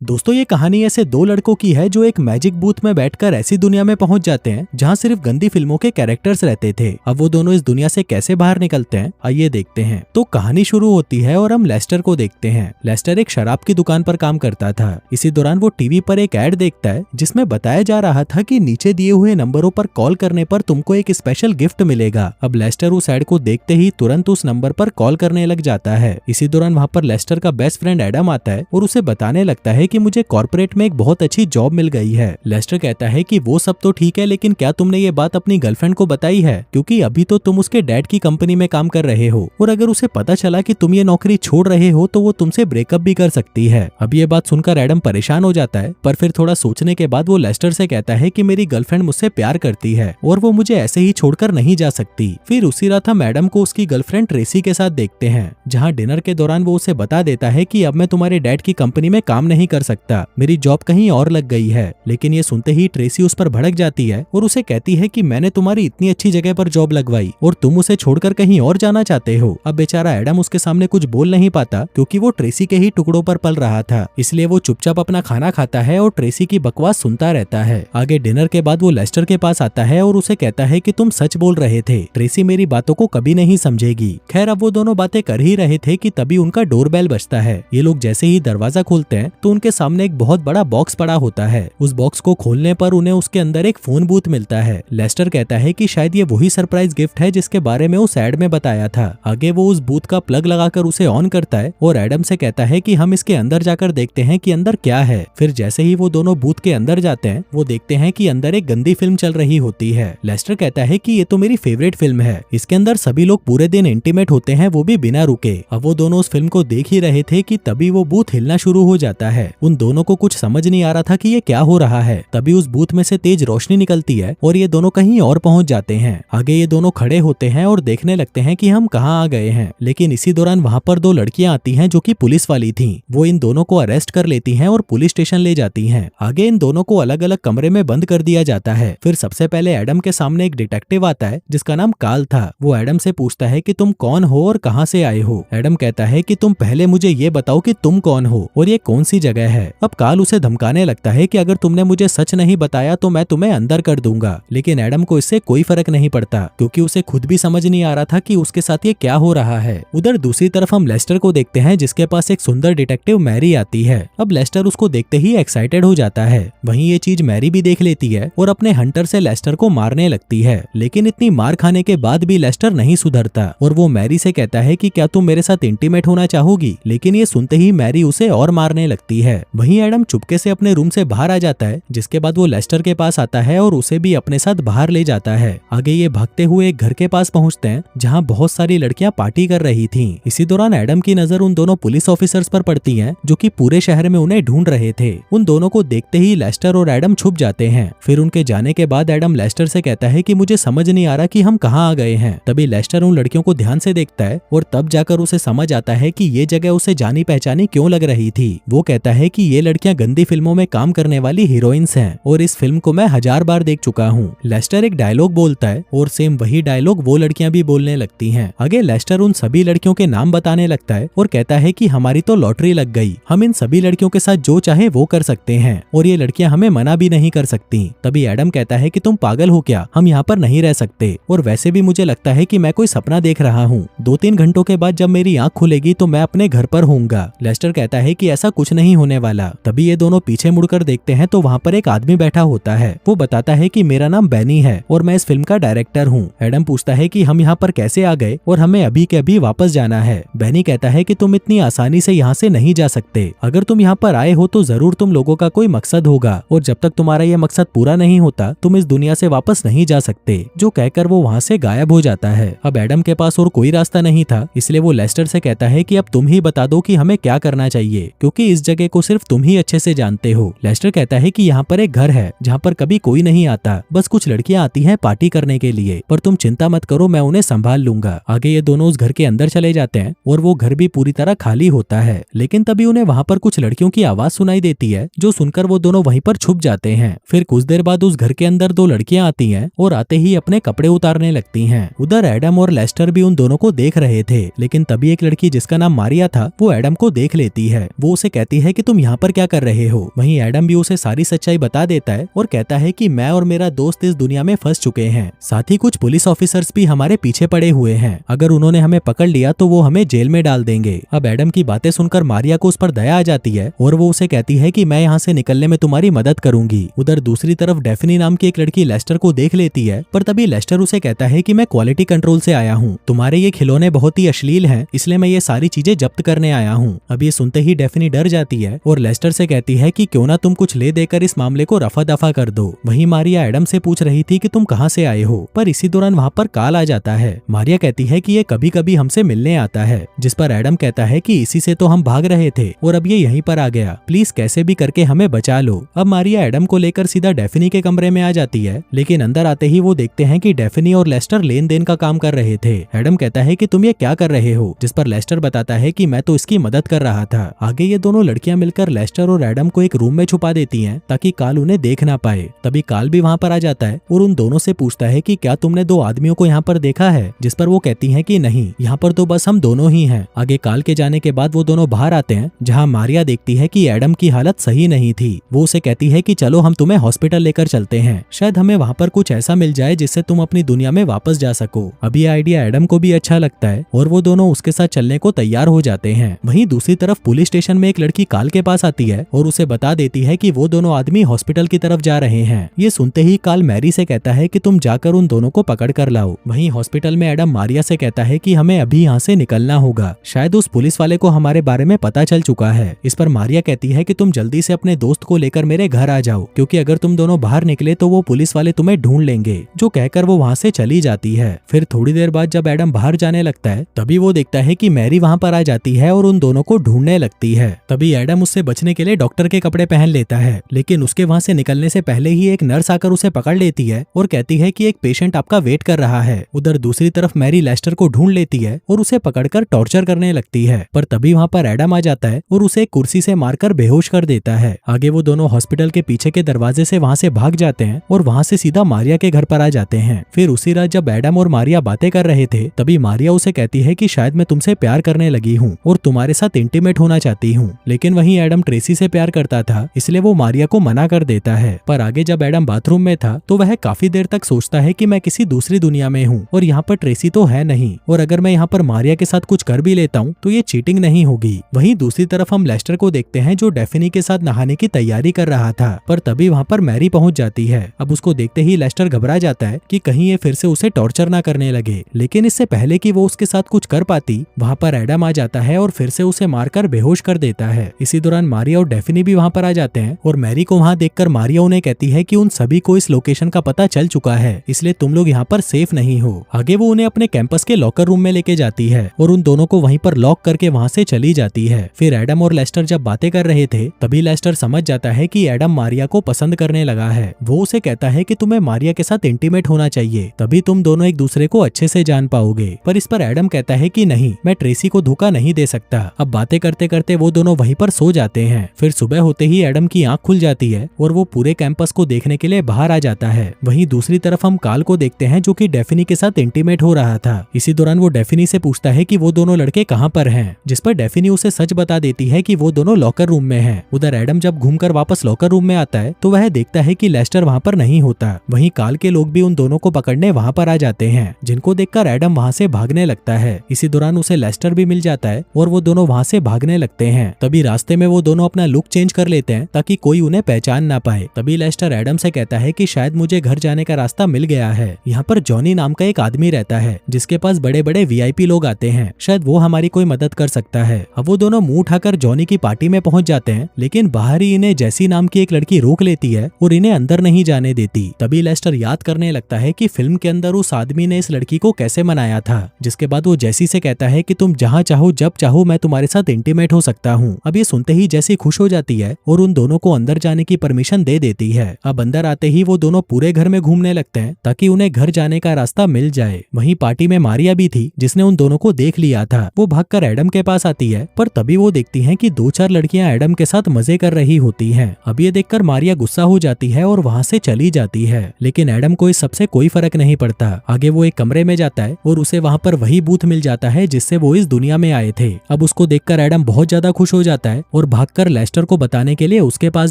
दोस्तों ये कहानी ऐसे दो लड़कों की है जो एक मैजिक बूथ में बैठकर ऐसी दुनिया में पहुंच जाते हैं जहां सिर्फ गंदी फिल्मों के कैरेक्टर्स रहते थे। अब वो दोनों इस दुनिया से कैसे बाहर निकलते हैं आइए देखते हैं। तो कहानी शुरू होती है और हम लेस्टर को देखते हैं। लेस्टर एक शराब की दुकान पर काम करता था। इसी दौरान वो टीवी पर एक ऐड देखता है जिसमें बताया जा रहा था कि नीचे दिए हुए नंबरों पर कॉल करने पर तुमको एक स्पेशल गिफ्ट मिलेगा। अब लेस्टर उस ऐड को देखते ही तुरंत उस नंबर पर कॉल करने लग जाता है। इसी दौरान वहाँ पर लेस्टर का बेस्ट फ्रेंड एडम आता है और उसे बताने लगता है कि मुझे कॉर्पोरेट में एक बहुत अच्छी जॉब मिल गई है। लेस्टर कहता है कि वो सब तो ठीक है, लेकिन क्या तुमने ये बात अपनी गर्लफ्रेंड को बताई है? क्योंकि अभी तो तुम उसके डैड की कंपनी में काम कर रहे हो और अगर उसे पता चला कि तुम ये नौकरी छोड़ रहे हो तो वो तुमसे ब्रेकअप भी कर सकती है। अब ये बात सुनकर एडम परेशान हो जाता है, पर फिर थोड़ा सोचने के बाद वो लेस्टर से कहता है कि मेरी गर्लफ्रेंड मुझसे प्यार करती है और वो मुझे ऐसे ही छोड़कर नहीं जा सकती। फिर उसी रात हम एडम को उसकी गर्लफ्रेंड ट्रेसी के साथ देखते हैं, जहाँ डिनर के दौरान वो उसे बता देता है कि अब मैं तुम्हारे डैड की कंपनी में काम नहीं कर सकता, मेरी जॉब कहीं और लग गई है। लेकिन ये सुनते ही ट्रेसी उस पर भड़क जाती है और उसे कहती है कि मैंने तुम्हारी इतनी अच्छी जगह पर जॉब लगवाई और तुम उसे छोड़कर कहीं और जाना चाहते हो। अब बेचारा एडम उसके सामने कुछ बोल नहीं पाता क्योंकि वो ट्रेसी के ही टुकड़ों पर पल रहा था, इसलिए वो चुपचाप अपना खाना खाता है और ट्रेसी की बकवास सुनता रहता है। आगे डिनर के बाद वो लेस्टर के पास आता है और उसे कहता है कि तुम सच बोल रहे थे, ट्रेसी मेरी बातों को कभी नहीं समझेगी। खैर अब वो दोनों बातें कर ही रहे थे कि तभी उनका डोरबेल बजता है। ये लोग जैसे ही दरवाजा खोलते हैं तो उनके सामने एक बहुत बड़ा बॉक्स पड़ा होता है। उस बॉक्स को खोलने पर उन्हें उसके अंदर एक फोन बूथ मिलता है। लेस्टर कहता है कि शायद ये वही सरप्राइज गिफ्ट है जिसके बारे में उस एड में बताया था। आगे वो उस बूथ का प्लग लगाकर उसे ऑन करता है और एडम से कहता है कि हम इसके अंदर जाकर देखते हैं कि अंदर क्या है। फिर जैसे ही वो दोनों बूथ के अंदर जाते हैं वो देखते हैं कि अंदर एक गंदी फिल्म चल रही होती है। लेस्टर कहता है कि ये तो मेरी फेवरेट फिल्म है, इसके अंदर सभी लोग पूरे दिन इंटीमेट होते हैं, वो भी बिना रुके। अब वो दोनों उस फिल्म को देख ही रहे थे कि तभी वो बूथ हिलना शुरू हो जाता है। उन दोनों को कुछ समझ नहीं आ रहा था कि ये क्या हो रहा है। तभी उस बूथ में से तेज रोशनी निकलती है और ये दोनों कहीं और पहुंच जाते हैं। आगे ये दोनों खड़े होते हैं और देखने लगते हैं कि हम कहाँ आ गए हैं। लेकिन इसी दौरान वहाँ पर दो लड़कियां आती हैं जो कि पुलिस वाली थीं। वो इन दोनों को अरेस्ट कर लेती हैं और पुलिस स्टेशन ले जाती हैं। आगे इन दोनों को अलग अलग कमरे में बंद कर दिया जाता है। फिर सबसे पहले एडम के सामने एक डिटेक्टिव आता है जिसका नाम कार्ल था। वो एडम से पूछता है कि तुम कौन हो और कहाँ से आए हो। एडम कहता है कि तुम पहले मुझे ये बताओ कि तुम कौन हो और ये कौन सी जगह है। अब कार्ल उसे धमकाने लगता है कि अगर तुमने मुझे सच नहीं बताया तो मैं तुम्हें अंदर कर दूंगा। लेकिन एडम को इससे कोई फर्क नहीं पड़ता क्योंकि उसे खुद भी समझ नहीं आ रहा था कि उसके साथ ये क्या हो रहा है। उधर दूसरी तरफ हम लेस्टर को देखते हैं जिसके पास एक सुंदर डिटेक्टिव मैरी आती है। अब लेस्टर उसको देखते ही एक्साइटेड हो जाता है। वहीं ये चीज मैरी भी देख लेती है और अपने हंटर से लेस्टर को मारने लगती है। लेकिन इतनी मार खाने के बाद भी लेस्टर नहीं सुधरता और वो मैरी से कहता है कि क्या तुम मेरे साथ इंटीमेट होना चाहोगी। लेकिन ये सुनते ही मैरी उसे और मारने लगती है। वहीं एडम चुपके से अपने रूम से बाहर आ जाता है, जिसके बाद वो लेस्टर के पास आता है और उसे भी अपने साथ बाहर ले जाता है। आगे ये भागते हुए एक घर के पास पहुंचते हैं जहां बहुत सारी लड़कियां पार्टी कर रही थीं। इसी दौरान एडम की नजर उन दोनों पुलिस ऑफिसर्स पर पड़ती है जो कि पूरे शहर में उन्हें ढूंढ रहे थे। उन दोनों को देखते ही लेस्टर और एडम छुप जाते हैं। फिर उनके जाने के बाद एडम लेस्टर से कहता है कि मुझे समझ नहीं आ रहा कि हम कहाँ आ गए हैं। तभी लेस्टर उन लड़कियों को ध्यान से देखता है और तब जाकर उसे समझ आता है कि ये जगह उसे जानी पहचानी क्यों लग रही थी। वो कहता है कि ये लड़कियां गंदी फिल्मों में काम करने वाली हीरोइंस हैं और इस फिल्म को मैं 1000 बार देख चुका हूँ। लेस्टर एक डायलॉग बोलता है और सेम वही डायलॉग वो लड़कियां भी बोलने लगती हैं। आगे लेस्टर उन सभी लड़कियों के नाम बताने लगता है और कहता है कि हमारी तो लॉटरी लग गई, हम इन सभी लड़कियों के साथ जो चाहे वो कर सकते हैं और ये लड़कियां हमें मना भी नहीं कर सकती। तभी एडम कहता है कि तुम पागल हो क्या, हम यहाँ पर नहीं रह सकते और वैसे भी मुझे लगता है कि मैं कोई सपना देख रहा हूँ। 2-3 घंटों के बाद जब मेरी आंख खुलेगी तो मैं अपने घर पर होऊंगा। लेस्टर कहता है कि ऐसा कुछ नहीं होने वाला। तभी ये दोनों पीछे मुड़कर देखते हैं तो वहाँ पर एक आदमी बैठा होता है। वो बताता है कि मेरा नाम बैनी है और मैं इस फिल्म का डायरेक्टर हूँ। एडम पूछता है कि हम यहाँ पर कैसे आ गए और हमें अभी के अभी वापस जाना है। बैनी कहता है कि तुम इतनी आसानी से यहाँ से नहीं जा सकते, अगर तुम यहाँ पर आए हो तो जरूर तुम लोगों का कोई मकसद होगा और जब तक तुम्हारा ये मकसद पूरा नहीं होता तुम इस दुनिया से वापस नहीं जा सकते। जो कहकर वो वहाँ से गायब हो जाता है। अब एडम के पास और कोई रास्ता नहीं था, इसलिए वो लेस्टर से कहता है कि अब तुम ही बता दो कि हमें क्या करना चाहिए क्योंकि इस जगह को सिर्फ तुम ही अच्छे से जानते हो। लेस्टर कहता है कि यहाँ पर एक घर है जहाँ पर कभी कोई नहीं आता, बस कुछ लड़कियां आती हैं पार्टी करने के लिए, पर तुम चिंता मत करो, मैं उन्हें संभाल लूंगा। आगे ये दोनों उस घर के अंदर चले जाते हैं और वो घर भी पूरी तरह खाली होता है। लेकिन तभी उन्हें वहाँ पर कुछ लड़कियों की आवाज सुनाई देती है जो सुनकर वो दोनों वहीं पर छुप जाते हैं। फिर कुछ देर बाद उस घर के अंदर दो लड़कियां आती हैं और आते ही अपने कपड़े उतारने लगती हैं। उधर एडम और लेस्टर भी उन दोनों को देख रहे थे, लेकिन तभी एक लड़की जिसका नाम मारिया था वो एडम को देख लेती है। वो उसे कहती है कि तुम तुम यहाँ पर क्या कर रहे हो। वहीं एडम भी उसे सारी सच्चाई बता देता है और कहता है कि मैं और मेरा दोस्त इस दुनिया में फंस चुके हैं, साथ ही कुछ पुलिस ऑफिसर्स भी हमारे पीछे पड़े हुए हैं, अगर उन्होंने हमें पकड़ लिया तो वो हमें जेल में डाल देंगे। अब एडम की बातें सुनकर मारिया को उस पर दया आ जाती है और वो उसे कहती है कि मैं यहाँ से निकलने में तुम्हारी मदद करूंगी। उधर दूसरी तरफ डेफनी नाम की एक लड़की लेस्टर को देख लेती है, पर तभी लेस्टर उसे कहता है कि मैं क्वालिटी कंट्रोल से आया हूँ, तुम्हारे ये खिलौने बहुत ही अश्लील हैं, इसलिए मैं ये सारी चीजें जब्त करने आया हूँ। अब ये सुनते ही डेफनी डर जाती है और लेस्टर से कहती है कि क्यों ना तुम कुछ ले देकर इस मामले को रफा दफा कर दो। वहीं मारिया एडम से पूछ रही थी कि तुम कहाँ से आए हो, पर इसी दौरान वहाँ पर काल आ जाता है। मारिया कहती है कि ये कभी कभी हमसे मिलने आता है, जिस पर एडम कहता है कि इसी से तो हम भाग रहे थे और अब ये यहीं पर आ गया, प्लीज कैसे भी करके हमें बचा लो। अब मारिया एडम को लेकर सीधा डेफनी के कमरे में आ जाती है, लेकिन अंदर आते ही वो देखते हैं कि डेफनी और लेस्टर लेन देन का काम कर रहे थे। एडम कहता है कि तुम ये क्या कर रहे हो, जिस पर लेस्टर बताता है कि मैं तो इसकी मदद कर रहा था। आगे ये दोनों लड़कियां मिलकर लेस्टर और एडम को एक रूम में छुपा देती हैं ताकि काल उन्हें देख ना पाए। तभी काल भी वहाँ पर आ जाता है और उन दोनों से पूछता है कि क्या तुमने दो आदमियों को यहाँ पर देखा है, जिस पर वो कहती हैं कि नहीं, यहाँ पर तो बस हम दोनों ही हैं। आगे काल के जाने के बाद वो दोनों बाहर आते हैं, जहाँ मारिया देखती है कि एडम की हालत सही नहीं थी। वो उसे कहती है कि चलो हम तुम्हें हॉस्पिटल लेकर चलते हैं, शायद हमें वहाँ पर कुछ ऐसा मिल जाए जिससे तुम अपनी दुनिया में वापस जा सको। अब ये आइडिया एडम को भी अच्छा लगता है और वो दोनों उसके साथ चलने को तैयार हो जाते हैं। वहीं दूसरी तरफ पुलिस स्टेशन में एक लड़की काल के पास आती है और उसे बता देती है कि वो दोनों आदमी हॉस्पिटल की तरफ जा रहे हैं। ये सुनते ही काल मैरी से कहता है कि तुम जाकर उन दोनों को पकड़ कर लाओ। वहीं हॉस्पिटल में एडम मारिया से कहता है कि हमें अभी यहाँ से निकलना होगा, शायद उस पुलिस वाले को हमारे बारे में पता चल चुका है। इस पर मारिया कहती है कि तुम जल्दी से अपने दोस्त को लेकर मेरे घर आ जाओ, क्योंकि अगर तुम दोनों बाहर निकले तो वो पुलिस वाले तुम्हें ढूंढ लेंगे। जो कहकर वो वहाँ से चली जाती है। फिर थोड़ी देर बाद जब एडम बाहर जाने लगता है, तभी वो देखता है कि मैरी वहाँ पर आ जाती है और उन दोनों को ढूंढने लगती है। तभी एडम उससे बचने के लिए डॉक्टर के कपड़े पहन लेता है, लेकिन उसके वहाँ से निकलने से पहले ही एक नर्स आकर उसे पकड़ लेती है और कहती है कि एक पेशेंट आपका वेट कर रहा है। उधर दूसरी तरफ मैरी लेस्टर को ढूंढ लेती है और उसे पकड़कर टॉर्चर करने लगती है, पर तभी वहाँ पर एडम आ जाता है और उसे एक कुर्सी से मारकर बेहोश कर देता है। आगे वो दोनों हॉस्पिटल के पीछे के दरवाजे से वहाँ से भाग जाते हैं और वहाँ से सीधा मारिया के घर पर आ जाते हैं। फिर उसी रात जब एडम और मारिया बातें कर रहे थे, तभी मारिया उसे कहती है कि शायद मैं तुमसे प्यार करने लगी हूँ और तुम्हारे साथ इंटीमेट होना चाहती हूँ, लेकिन वहीं एडम ट्रेसी से प्यार करता था, इसलिए वो मारिया को मना कर देता है। पर आगे जब एडम बाथरूम में था तो वह काफी देर तक सोचता है कि मैं किसी दूसरी दुनिया में हूँ और यहाँ पर ट्रेसी तो है नहीं, और अगर मैं यहाँ पर मारिया के साथ कुछ कर भी लेता हूँ तो ये चीटिंग नहीं होगी। वहीं दूसरी तरफ हम लेस्टर को देखते हैं जो डेफनी के साथ नहाने की तैयारी कर रहा था, पर तभी वहाँ पर मैरी पहुंच जाती है। अब उसको देखते ही लेस्टर घबरा जाता है कि कहीं ये फिर से उसे टॉर्चर ना करने लगे, लेकिन इससे पहले कि वो उसके साथ कुछ कर पाती, वहाँ पर एडम आ जाता है और फिर से उसे मारकर बेहोश कर देता है। इसी दौरान मारिया और डेफनी भी वहाँ पर आ जाते हैं और मैरी को वहाँ देखकर मारिया उन्हें कहती है कि उन सभी को इस लोकेशन का पता चल चुका है, इसलिए तुम लोग यहाँ पर सेफ नहीं हो। आगे वो उन्हें अपने कैंपस के लॉकर रूम में लेके जाती है और उन दोनों को वहीं पर लॉक करके वहाँ से चली जाती है। फिर एडम और लेस्टर जब बातें कर रहे थे, तभी लेस्टर समझ जाता है कि एडम मारिया को पसंद करने लगा है। वो उसे कहता है कि तुम्हें मारिया के साथ इंटीमेट होना चाहिए, तभी तुम दोनों एक दूसरे को अच्छे से जान पाओगे। पर इस पर एडम कहता है कि नहीं, मैं ट्रेसी को धोखा नहीं दे सकता। अब बातें करते करते वो दोनों वहीं पर सो जाते हैं। फिर सुबह होते ही एडम की आंख खुल जाती है और वो पूरे कैंपस को देखने के लिए बाहर आ जाता है। वहीं दूसरी तरफ हम काल को देखते हैं जो कि डेफनी के साथ इंटीमेट हो रहा था। इसी दौरान वो डेफनी से पूछता है कि वो दोनों लड़के कहाँ पर हैं, जिस पर डेफनी उसे सच बता देती है कि वो दोनों लॉकर रूम में हैं। उधर एडम जब घूमकर वापस लॉकर रूम में आता है तो वह देखता है कि लेस्टर वहाँ पर नहीं होता। वहीं काल के लोग भी उन दोनों को पकड़ने वहाँ पर आ जाते हैं, जिनको देखकर एडम वहाँ से भागने लगता है। इसी दौरान उसे लेस्टर भी मिल जाता है और वो दोनों वहाँ से भागने लगते हैं। तभी रास्ते में वो दोनों अपना लुक चेंज कर लेते हैं ताकि कोई उन्हें पहचान ना पाए। तभी लेस्टर एडम से कहता है कि शायद मुझे घर जाने का रास्ता मिल गया है। यहाँ पर जॉनी नाम का एक आदमी रहता है जिसके पास बड़े बड़े वीआईपी लोग आते हैं, शायद वो हमारी कोई मदद कर सकता है। अब वो दोनों मुंह उठाकर जॉनी की पार्टी में पहुंच जाते हैं, लेकिन बाहर ही इन्हें जेसी नाम की एक लड़की रोक लेती है और इन्हें अंदर नहीं जाने देती। तभी लेस्टर याद करने लगता है कि फिल्म के अंदर उस आदमी ने इस लड़की को कैसे मनाया था, जिसके बाद वो जेसी से कहता है कि तुम जहाँ चाहो जब चाहो मैं तुम्हारे साथ इंटीमेट हो सकता हूँ। अब ये सुनते ही जेसी खुश हो जाती है और उन दोनों को अंदर जाने की परमिशन दे देती है। अब अंदर आते ही वो दोनों पूरे घर में घूमने लगते हैं ताकि उन्हें घर जाने का रास्ता मिल जाए। वहीं पार्टी में मारिया भी थी जिसने उन दोनों को देख लिया था। वो भागकर एडम के पास आती है, पर तभी वो देखती हैं कि 2-4 लड़कियां एडम के साथ मजे कर रही होती हैं। अब ये देखकर मारिया गुस्सा हो जाती है और वहाँ से चली जाती है, लेकिन एडम को इस सबसे कोई फर्क नहीं पड़ता। आगे वो एक कमरे में जाता है और उसे वहाँ पर वही बूथ मिल जाता है जिससे वो इस दुनिया में आए थे। अब उसको देखकर एडम बहुत ज्यादा खुश हो जाता है और भागकर लेस्टर को बताने के लिए उसके पास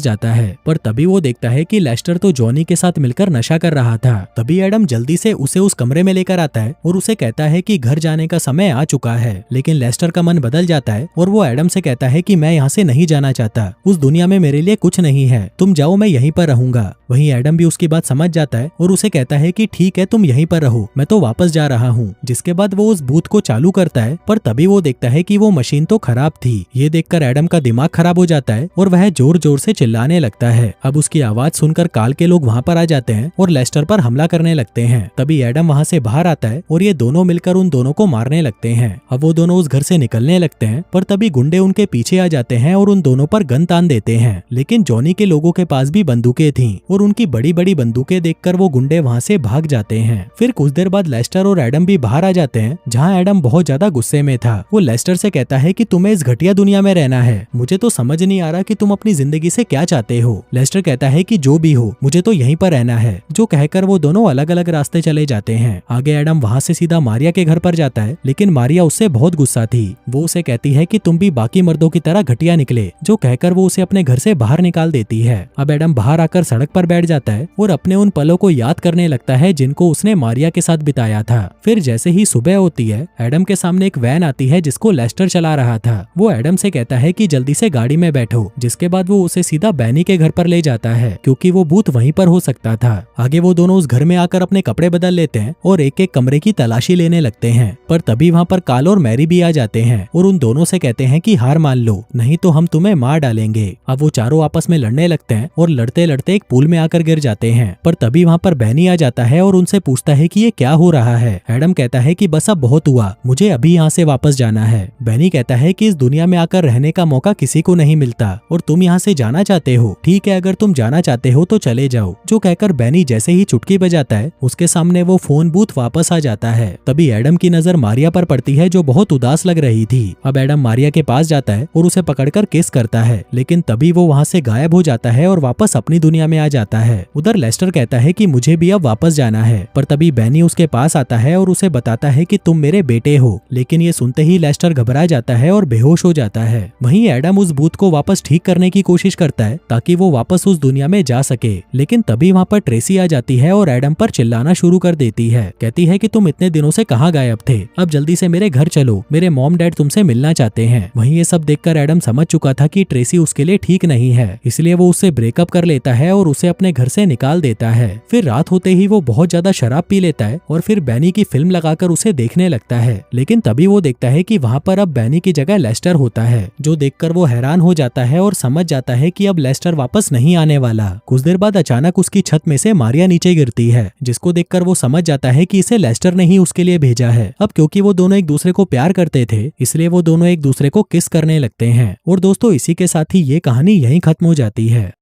जाता है। पर तभी वो देखता है कि लेस्टर तो जॉनी के साथ मिलकर नशा कर रहा था। तभी एडम जल्दी से उसे उस कमरे में लेकर आता है और उसे कहता है कि घर जाने का समय आ चुका है। लेकिन लेस्टर का मन बदल जाता है और वो एडम से कहता है कि मैं यहाँ से नहीं जाना चाहता, उस दुनिया में मेरे लिए कुछ नहीं है, तुम जाओ, मैं यहीं पर रहूंगा। वहीं एडम भी उसकी बात समझ जाता है और उसे कहता है कि ठीक है, तुम यहीं पर रहो, मैं तो वापस जा रहा हूँ। जिसके बाद वो उस बूथ को चालू करता है, पर तभी वो देखता है कि वो मशीन तो खराब थी। ये देखकर एडम का दिमाग खराब हो जाता है और वह जोर जोर से चिल्लाने लगता है। अब उसकी आवाज सुनकर काल के लोग वहाँ पर आ जाते हैं और लेस्टर पर हमला करने लगते हैं। तभी एडम वहाँ से बाहर आता है और ये दोनों मिलकर उन दोनों को मारने लगते हैं। अब वो दोनों उस घर से निकलने लगते हैं, पर तभी गुंडे उनके पीछे आ जाते हैं और उन दोनों पर गन तान देते हैं। लेकिन जॉनी के लोगों के पास भी बंदूकें थीं और उनकी बड़ी बड़ी बंदूकें देखकर वो गुंडे वहाँ से भाग जाते हैं। फिर कुछ देर बाद लेस्टर और एडम भी बाहर आ जाते हैं, जहाँ एडम बहुत ज्यादा गुस्से में था। वो लेस्टर से कहता है कि तुम्हें इस घटिया दुनिया में रहना है, मुझे तो समझ नहीं आ रहा कि तुम अपनी जिंदगी से क्या चाहते हो। लेस्टर कहता है कि जो भी हो, मुझे तो यहीं पर रहना है। जो कहकर वो दोनों अलग अलग रास्ते चले जाते हैं। आगे एडम वहाँ से सीधा मारिया के घर पर जाता है, लेकिन मारिया उससे बहुत गुस्सा थी। वो उसे कहती है कि तुम भी बाकी मर्दों की तरह घटिया निकले, जो कहकर वो उसे अपने घर से बाहर निकाल देती है। अब एडम बाहर आकर सड़क पर बैठ जाता है और अपने उन पलों को याद करने लगता है जिनको उसने मारिया के साथ बिताया था। फिर जैसे ही सुबह होती है, एडम के सामने एक वैन आती है जिसको लेस्टर चला रहा था। वो एडम से कहता है कि जल्दी से गाड़ी में बैठो, जिसके बाद वो उसे सीधा बैनी के घर पर ले जाता है, क्योंकि वो बूथ वहीं पर हो सकता था। आगे वो दोनों उस घर में आकर अपने कपड़े बदल लेते हैं और एक एक कमरे की तलाशी लेने लगते हैं। पर तभी वहाँ पर काल और मैरी भी आ जाते हैं और उन दोनों से कहते हैं कि हार मान लो, नहीं तो हम तुम्हें मार डालेंगे। अब वो चारों आपस में लड़ने लगते हैं और लड़ते लड़ते एक पूल में आकर गिर जाते हैं। पर तभी वहाँ पर बैनी आ जाता है और उनसे पूछता है कि ये क्या हो रहा है। एडम कहता है कि बस अब बहुत हुआ, मुझे अभी यहाँ से वापस जाना है। बैनी कहता है कि इस दुनिया में आकर रहने का मौका किसी को नहीं मिलता और तुम यहाँ से जाना चाहते हो, ठीक है, अगर तुम जाना चाहते हो तो चले जाओ। जो कहकर बैनी जैसे ही चुटकी बजाता है, उसके सामने वो फोन बूथ वापस आ जाता है। तभी एडम की नजर मारिया पर पड़ती है, जो बहुत उदास लग रही थी। अब एडम मारिया के पास जाता है और उसे पकड़कर किस करता है, लेकिन तभी वो वहाँ से गायब हो जाता है और वापस अपनी दुनिया में आ जाता है। उधर लेस्टर कहता है कि मुझे भी अब वापस जाना है, पर तभी बैनी उसके पास आता है और उसे बताता है कि तुम मेरे बेटे हो। लेकिन ये सुनते ही लेस्टर घबरा जाता है और बेहोश हो जाता है। वहीं एडम उस बूथ को वापस ठीक करने की कोशिश करता है ताकि वो वापस उस दुनिया में जा सके। लेकिन तभी वहाँ पर ट्रेसी आ जाती है और एडम पर चिल्लाना शुरू कर देती है। कहती है कि तुम इतने दिनों से कहाँ गायब थे, अब जल्दी से मेरे घर चलो, मेरे मॉम डैड तुमसे मिलना चाहते हैं। वहीं ये सब देखकर एडम समझ चुका था कि ट्रेसी उसके लिए ठीक नहीं है, इसलिए वो उससे ब्रेकअप कर लेता है और उसे अपने घर से निकाल देता है। फिर रात होते ही वो बहुत ज्यादा शराब पी लेता है और फिर बैनी की फिल्म लगाकर उसे देखने लगता है। लेकिन तभी वो देखता है कि वहाँ पर अब बैनी की जगह लेस्टर होता है, जो देखकर वो हैरान हो जाता है और समझ जाता है कि अब लेस्टर वापस नहीं आने वाला। कुछ देर बाद अचानक उसकी छत में से मारिया नीचे गिरती है, जिसको देखकर वो समझ जाता है कि इसे लेस्टर ने ही उसके लिए भेजा है। अब क्योंकि वो दोनों एक दूसरे को प्यार करते थे, इसलिए वो दोनों एक दूसरे को किस करने लगते हैं। और दोस्तों, इसी के साथ ही ये कहानी यहीं खत्म हो जाती है।